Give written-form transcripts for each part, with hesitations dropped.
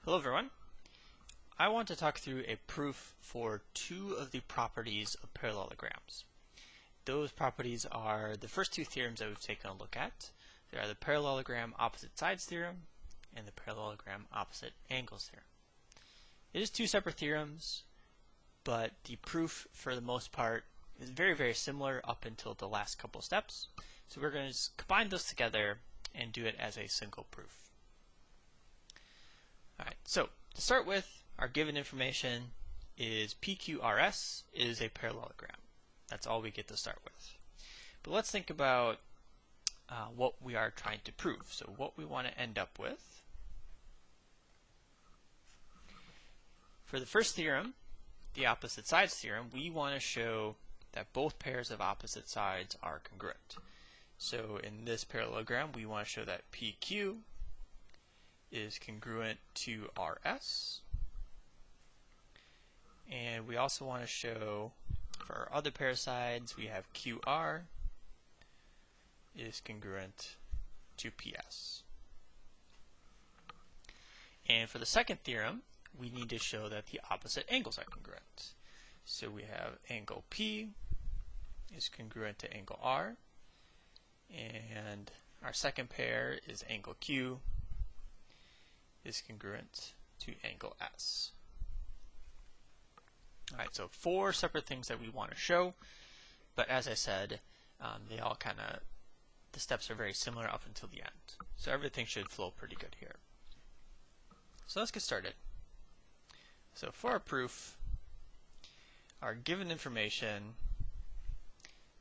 Hello everyone. I want to talk through a proof for two of the properties of parallelograms. Those properties are the first two theorems that we've taken a look at. They are the parallelogram opposite sides theorem and the parallelogram opposite angles theorem. It is two separate theorems, but the proof for the most part is very similar up until the last couple steps. So we're going to just combine those together and do it as a single proof. Alright, so to start with, our given information is PQRS is a parallelogram. That's all we get to start with. But let's think about what we are trying to prove. So what we want to end up with. For the first theorem, the opposite sides theorem, we want to show that both pairs of opposite sides are congruent. So in this parallelogram, we want to show that PQ is congruent to RS. And we also want to show for our other pair of sides, we have QR is congruent to PS. And for the second theorem, we need to show that the opposite angles are congruent. So we have angle P is congruent to angle R, and our second pair is angle Q is congruent to angle S. Alright, so four separate things that we want to show, but as I said, they all the steps are very similar up until the end. So everything should flow pretty good here. So let's get started. So for our proof, our given information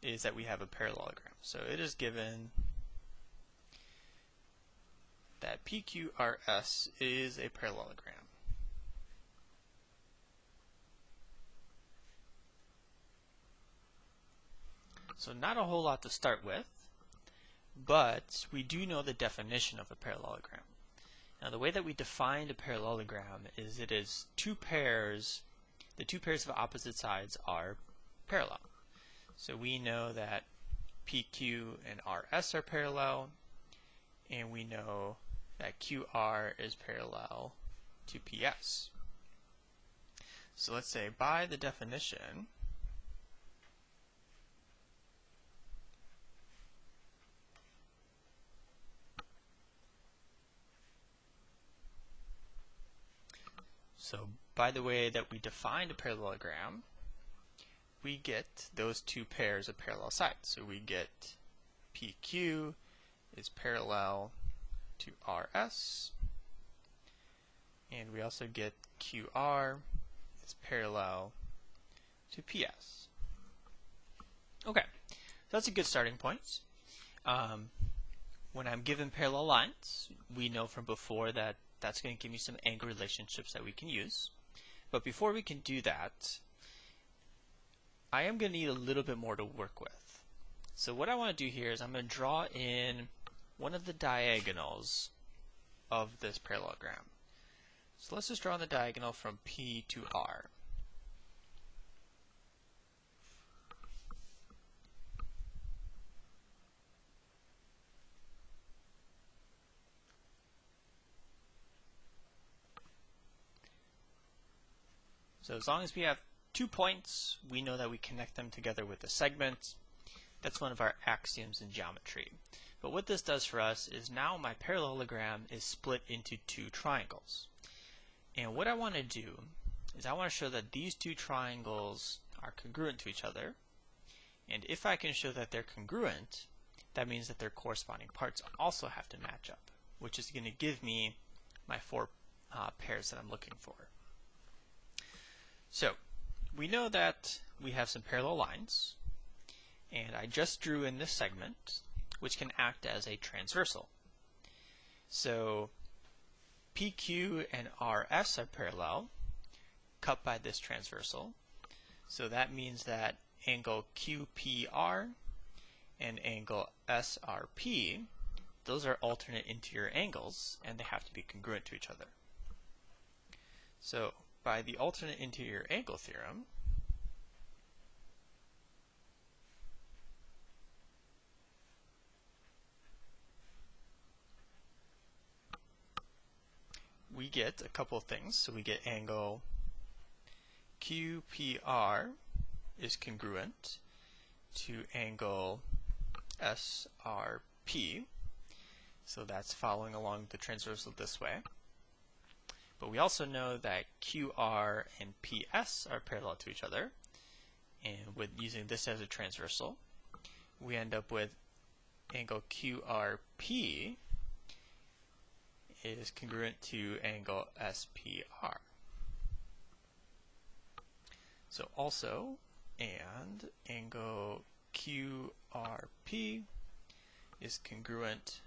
is that we have a parallelogram. So it is given that PQRS is a parallelogram. So not a whole lot to start with, but we do know the definition of a parallelogram. Now the way that we define a parallelogram is it is two pairs, the two pairs of opposite sides are parallel. So we know that PQ and RS are parallel, and we know that QR is parallel to PS. So let's say by the definition, by the way that we defined a parallelogram, we get those two pairs of parallel sides. So we get PQ is parallel to RS, and we also get QR is parallel to PS. Okay, so that's a good starting point. When I'm given parallel lines, we know from before that that's going to give me some angle relationships that we can use. But before we can do that, I am going to need a little bit more to work with. So what I want to do here is I'm going to draw in one of the diagonals of this parallelogram. So let's just draw the diagonal from P to R. So as long as we have 2 points, we know that we connect them together with a segment. That's one of our axioms in geometry. But what this does for us is now my parallelogram is split into two triangles. And what I want to do is I want to show that these two triangles are congruent to each other. And if I can show that they're congruent, that means that their corresponding parts also have to match up, which is going to give me my four pairs that I'm looking for. So we know that we have some parallel lines, and I just drew in this segment, which can act as a transversal. So PQ and RS are parallel, cut by this transversal. So that means that angle QPR and angle SRP, those are alternate interior angles, and they have to be congruent to each other. So by the alternate interior angle theorem, we get a couple of things. So we get angle QPR is congruent to angle SRP. So that's following along the transversal this way. But we also know that QR and PS are parallel to each other. And with using this as a transversal, we end up with angle QRP is congruent to angle SPR. So also, and angle QRP is congruent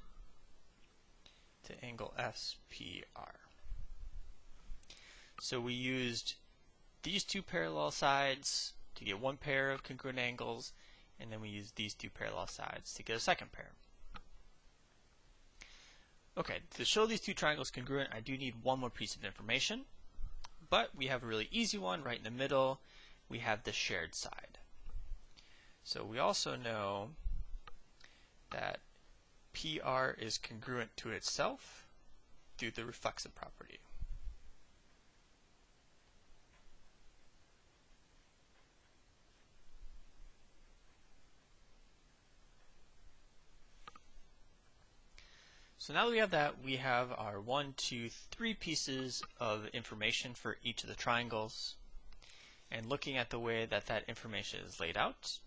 to angle SPR. So we used these two parallel sides to get one pair of congruent angles, and then we used these two parallel sides to get a second pair. Okay, to show these two triangles congruent, I do need one more piece of information, but we have a really easy one right in the middle. We have the shared side. So we also know that PR is congruent to itself through the reflexive property. So now that we have that, we have our 1, 2, 3 pieces of information for each of the triangles. And looking at the way that that information is laid out,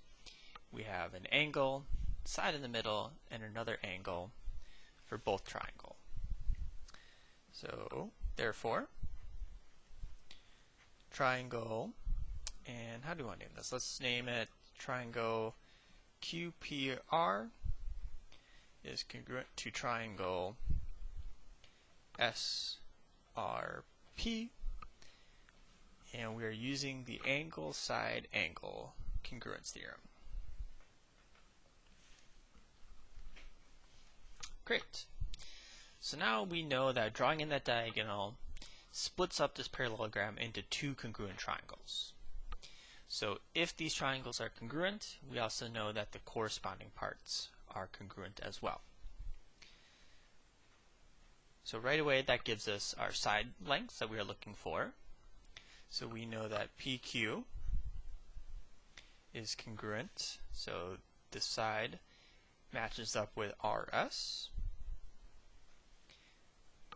we have an angle, side in the middle, and another angle for both triangles. So therefore, triangle, and how do I name this? Let's name it triangle QPR is congruent to triangle SRP, and we are using the angle side angle congruence theorem. Great. So now we know that drawing in that diagonal splits up this parallelogram into two congruent triangles. So if these triangles are congruent, we also know that the corresponding parts are congruent as well. So right away that gives us our side lengths that we are looking for. So we know that PQ is congruent, so this side matches up with RS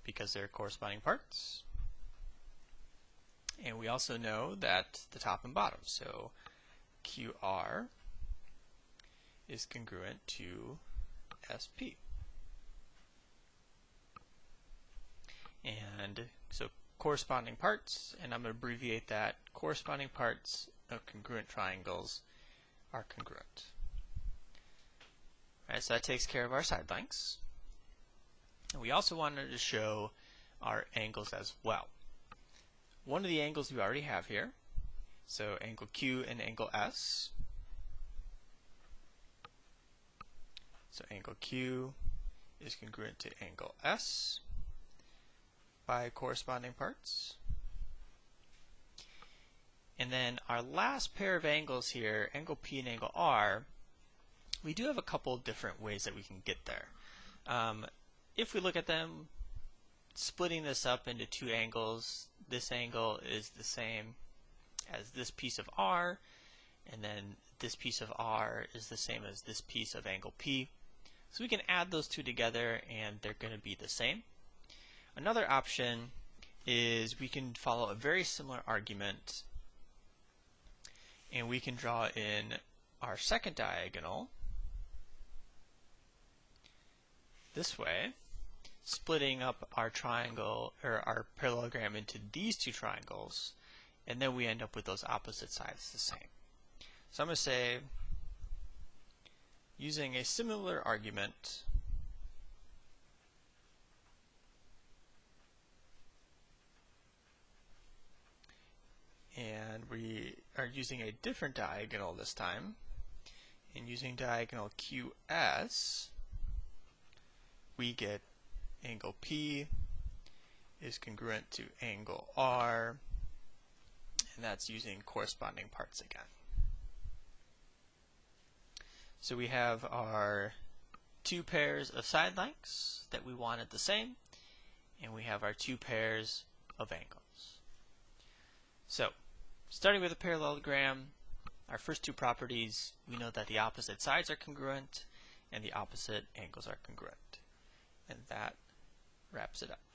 because they're corresponding parts. And we also know that the top and bottom, so QR is congruent to SP. And so corresponding parts, and I'm going to abbreviate that, corresponding parts of congruent triangles are congruent. All right, so that takes care of our side lengths. And we also wanted to show our angles as well. One of the angles we already have here, so angle Q and angle S. So angle Q is congruent to angle S by corresponding parts. And then our last pair of angles here, angle P and angle R, we do have a couple of different ways that we can get there. If we look at them, splitting this up into two angles, this angle is the same as this piece of R, and then this piece of R is the same as this piece of angle P. So we can add those two together and they're going to be the same. Another option is we can follow a very similar argument and we can draw in our second diagonal this way, splitting up our triangle or our parallelogram into these two triangles, and then we end up with those opposite sides the same. So I'm going to say, using a similar argument, and we are using a different diagonal this time, and using diagonal QS, we get angle P is congruent to angle R, and that's using corresponding parts again. So we have our two pairs of side lengths that we wanted the same, and we have our two pairs of angles. So, starting with a parallelogram, our first two properties, we know that the opposite sides are congruent and the opposite angles are congruent. And that wraps it up.